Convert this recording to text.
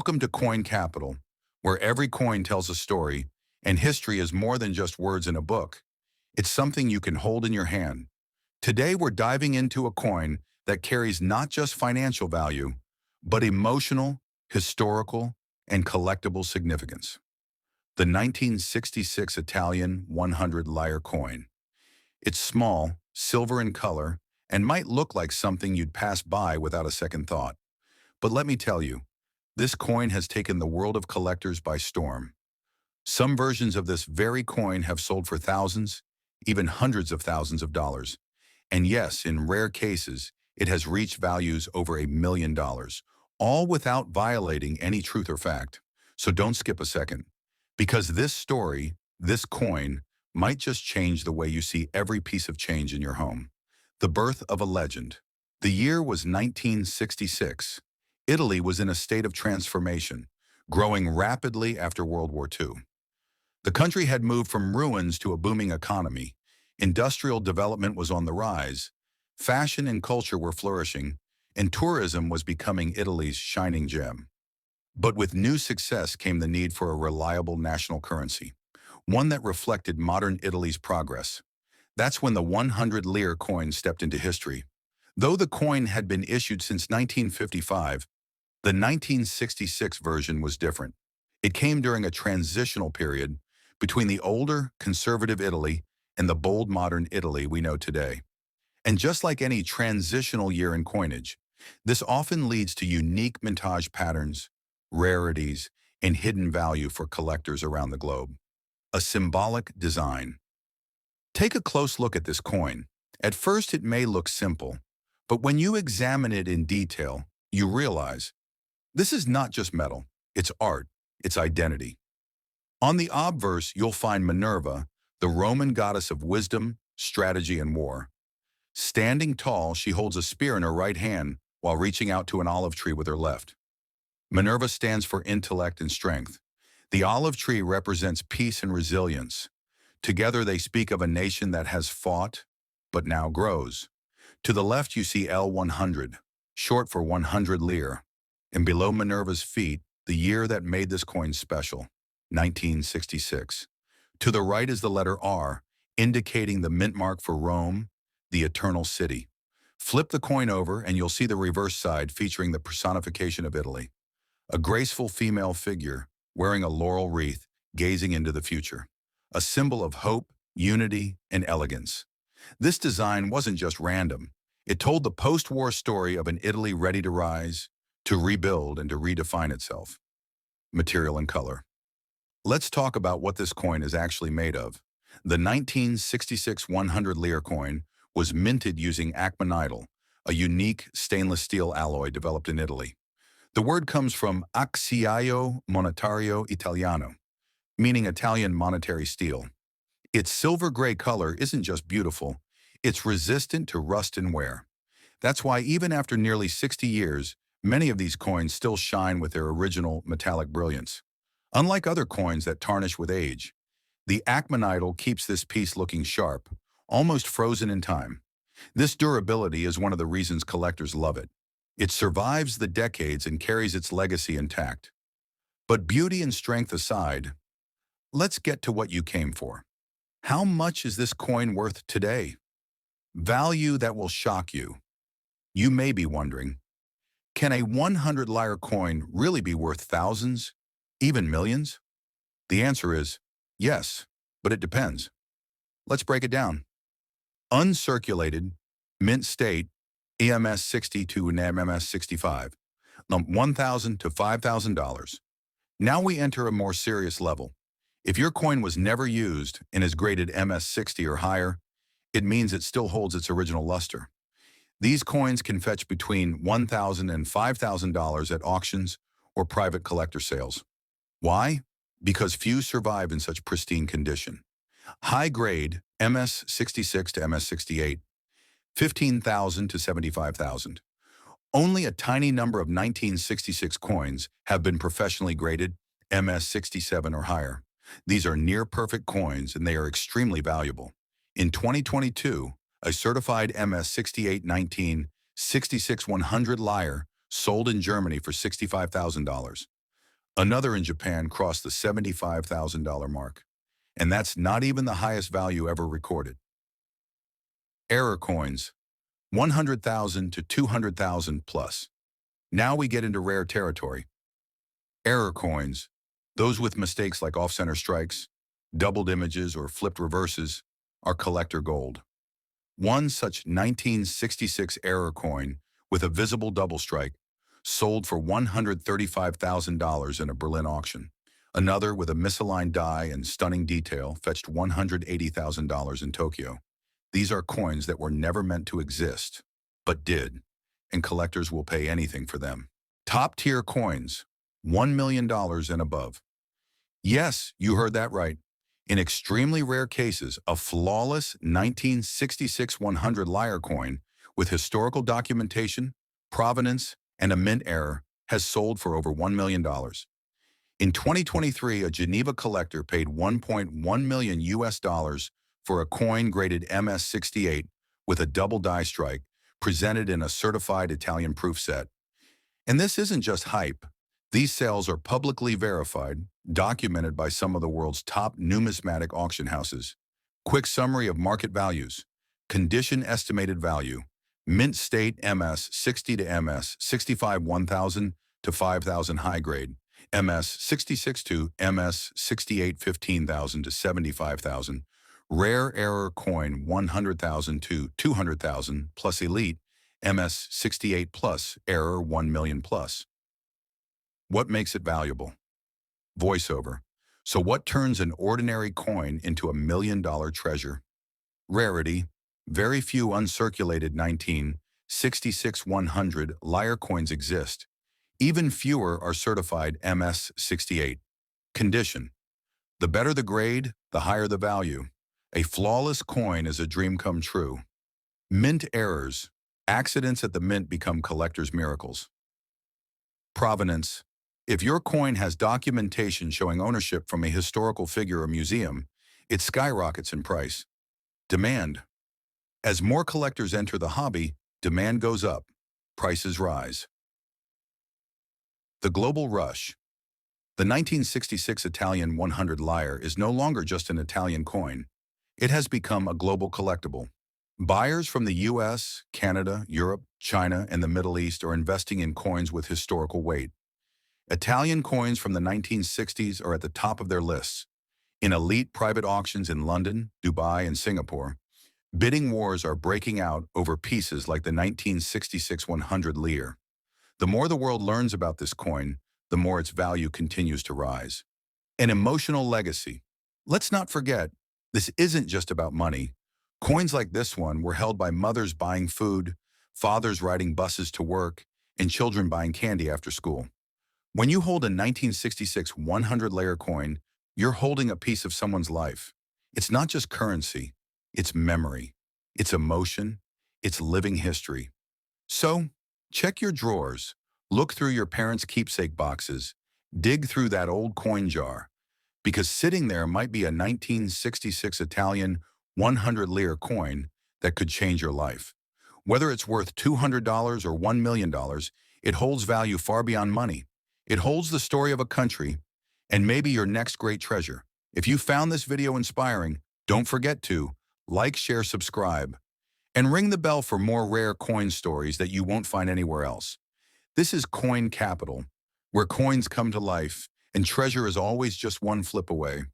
Welcome to Coin Capital, where every coin tells a story, and history is more than just words in a book. It's something you can hold in your hand. Today, we're diving into a coin that carries not just financial value, but emotional, historical, and collectible significance. The 1966 Italian 100 Lire coin. It's small, silver in color, and might look like something you'd pass by without a second thought. But let me tell you, this coin has taken the world of collectors by storm. Some versions of this very coin have sold for thousands, even hundreds of thousands of dollars. And yes, in rare cases, it has reached values over $1 million, all without violating any truth or fact. So don't skip a second, because this story, this coin, might just change the way you see every piece of change in your home. The birth of a legend. The year was 1966. Italy was in a state of transformation, growing rapidly after World War II. The country had moved from ruins to a booming economy. Industrial development was on the rise, fashion and culture were flourishing, and tourism was becoming Italy's shining gem. But with new success came the need for a reliable national currency, one that reflected modern Italy's progress. That's when the 100 lire coin stepped into history. Though the coin had been issued since 1955, the 1966 version was different. It came during a transitional period between the older, conservative Italy and the bold modern Italy we know today. And just like any transitional year in coinage, this often leads to unique mintage patterns, rarities, and hidden value for collectors around the globe. A symbolic design. Take a close look at this coin. At first, it may look simple, but when you examine it in detail, you realize this is not just metal, it's art, it's identity. On the obverse, you'll find Minerva, the Roman goddess of wisdom, strategy, and war. Standing tall, she holds a spear in her right hand while reaching out to an olive tree with her left. Minerva stands for intellect and strength. The olive tree represents peace and resilience. Together, they speak of a nation that has fought, but now grows. To the left, you see L100, short for 100 lire. And below Minerva's feet, the year that made this coin special, 1966. To the right is the letter R, indicating the mint mark for Rome, the eternal city. Flip the coin over and you'll see the reverse side featuring the personification of Italy. A graceful female figure wearing a laurel wreath, gazing into the future. A symbol of hope, unity, and elegance. This design wasn't just random. It told the post-war story of an Italy ready to rise, to rebuild, and to redefine itself. Material and color. Let's talk about what this coin is actually made of. The 1966 100 lire coin was minted using acmanidal, a unique stainless steel alloy developed in Italy. The word comes from acciaio monetario italiano, meaning Italian monetary steel. Its silver gray color isn't just beautiful, it's resistant to rust and wear. That's why even after nearly 60 years, many of these coins still shine with their original metallic brilliance. Unlike other coins that tarnish with age, the acmanidal keeps this piece looking sharp, almost frozen in time. This durability is one of the reasons collectors love it. It survives the decades and carries its legacy intact. But beauty and strength aside, let's get to what you came for. How much is this coin worth today? Value that will shock you. You may be wondering, can a 100 lire coin really be worth thousands, even millions? The answer is yes, but it depends. Let's break it down. Uncirculated, mint state, EMS 60 to an MMS 65, $1,000 to $5,000. Now we enter a more serious level. If your coin was never used and is graded MS 60 or higher, it means it still holds its original luster. These coins can fetch between $1,000 and $5,000 at auctions or private collector sales. Why? Because few survive in such pristine condition. High grade, MS 66 to MS 68, $15,000 to $75,000. Only a tiny number of 1966 coins have been professionally graded MS 67 or higher. These are near-perfect coins and they are extremely valuable. In 2022, a certified MS 6819 66 100 Lire sold in Germany for $65,000. Another in Japan crossed the $75,000 mark. And that's not even the highest value ever recorded. Error coins, 100,000 to 200,000 plus. Now we get into rare territory. Error coins, those with mistakes like off-center strikes, doubled images, or flipped reverses, are collector gold. One such 1966 error coin with a visible double strike sold for $135,000 in a Berlin auction. Another with a misaligned die and stunning detail fetched $180,000 in Tokyo. These are coins that were never meant to exist, but did, and collectors will pay anything for them. Top-tier coins, $1 million and above. Yes, you heard that right. In extremely rare cases, a flawless 1966 100 Lire coin with historical documentation, provenance, and a mint error has sold for over $1 million. In 2023, a Geneva collector paid 1.1 million US dollars for a coin graded MS68 with a double die strike, presented in a certified Italian proof set. And this isn't just hype. These sales are publicly verified, documented by some of the world's top numismatic auction houses. Quick summary of market values. Condition estimated value. Mint state MS 60 to MS 65 1,000 to 5,000 high grade. MS 66 to MS 68 15,000 to 75,000. Rare error coin 100,000 to 200,000 plus elite. MS 68 plus error 1 million plus. What makes it valuable? Voiceover. So what turns an ordinary coin into $1 million treasure? Rarity. Very few uncirculated 1966 100 Lire coins exist. Even fewer are certified MS68. Condition. The better the grade, the higher the value. A flawless coin is a dream come true. Mint errors. Accidents at the mint become collectors' miracles. Provenance. If your coin has documentation showing ownership from a historical figure or museum, it skyrockets in price. Demand. As more collectors enter the hobby, demand goes up, prices rise. The global rush. The 1966 Italian 100 Lire is no longer just an Italian coin. It has become a global collectible. Buyers from the US, Canada, Europe, China, and the Middle East are investing in coins with historical weight. Italian coins from the 1960s are at the top of their lists. In elite private auctions in London, Dubai, and Singapore, bidding wars are breaking out over pieces like the 1966 100 Lire. The more the world learns about this coin, the more its value continues to rise. An emotional legacy. Let's not forget, this isn't just about money. Coins like this one were held by mothers buying food, fathers riding buses to work, and children buying candy after school. When you hold a 1966 100 Lire coin, you're holding a piece of someone's life. It's not just currency, it's memory, it's emotion, it's living history. So, check your drawers, look through your parents' keepsake boxes, dig through that old coin jar, because sitting there might be a 1966 Italian 100 Lire coin that could change your life. Whether it's worth $200 or $1 million, it holds value far beyond money. It holds the story of a country and maybe your next great treasure. If you found this video inspiring, don't forget to like, share, subscribe, and ring the bell for more rare coin stories that you won't find anywhere else. This is Coin Capital, where coins come to life and treasure is always just one flip away.